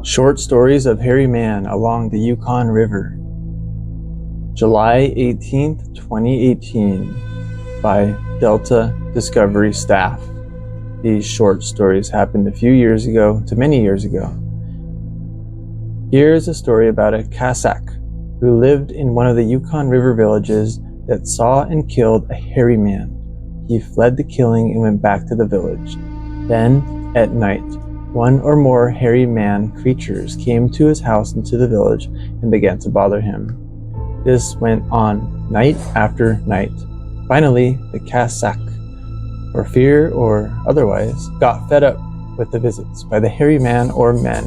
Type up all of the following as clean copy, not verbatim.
Short Stories of Hairy Man Along the Yukon River, July 18th, 2018, by Delta Discovery staff. These short stories happened a few years ago to many years ago. Here is a story about a Cossack who lived in one of the Yukon River villages that saw and killed a hairy man. He fled the killing and went back to the village. Then, at night, one or more hairy man creatures came to his house into the village and began to bother him. This went on night after night. Finally, the Cossack, for fear or otherwise, got fed up with the visits by the hairy man or men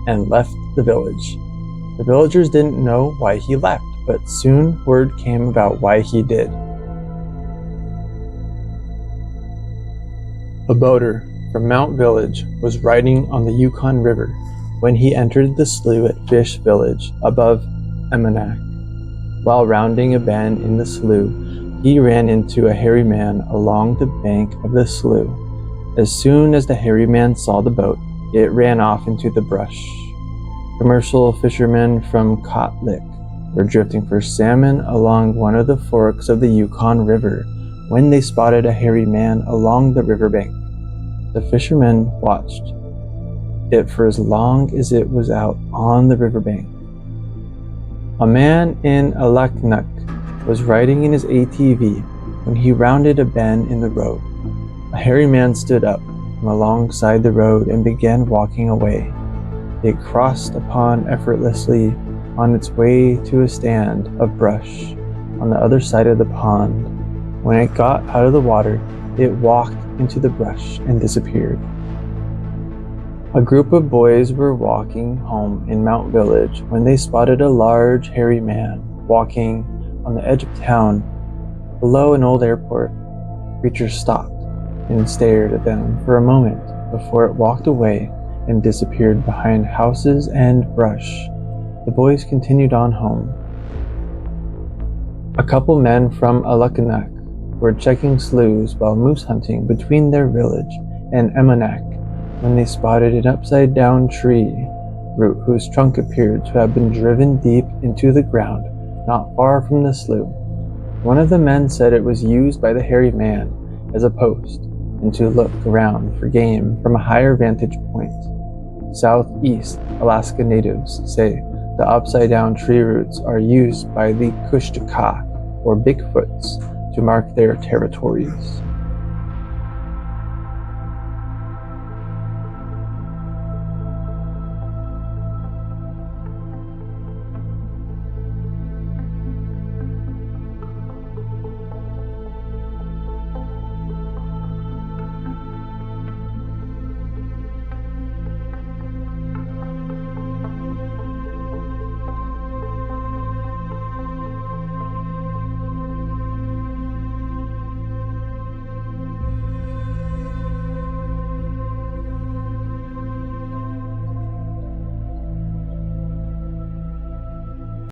and left the village. The villagers didn't know why he left, but soon word came about why he did. A boater from Mount Village was riding on the Yukon River when he entered the slough at Fish Village above Emmenak. While rounding a bend in the slough, he ran into a hairy man along the bank of the slough. As soon as the hairy man saw the boat, it ran off into the brush. Commercial fishermen from Kotlik were drifting for salmon along one of the forks of the Yukon River when they spotted a hairy man along the riverbank. The fishermen watched it for as long as it was out on the riverbank. A man in Alaknuk was riding in his ATV when he rounded a bend in the road. A hairy man stood up from alongside the road and began walking away. It crossed a pond effortlessly on its way to a stand of brush on the other side of the pond. When it got out of the water, it walked into the brush and disappeared. A group of boys were walking home in Mount Village when they spotted a large hairy man walking on the edge of town below an old airport. The creature stopped and stared at them for a moment before it walked away and disappeared behind houses and brush. The boys continued on home. A couple men from Alaknuk were checking sloughs while moose hunting between their village and Emmenak when they spotted an upside-down tree root whose trunk appeared to have been driven deep into the ground not far from the slough. One of the men said it was used by the hairy man as a post and to look around for game from a higher vantage point. Southeast Alaska natives say the upside-down tree roots are used by the Kushtaka or Bigfoots to mark their territories.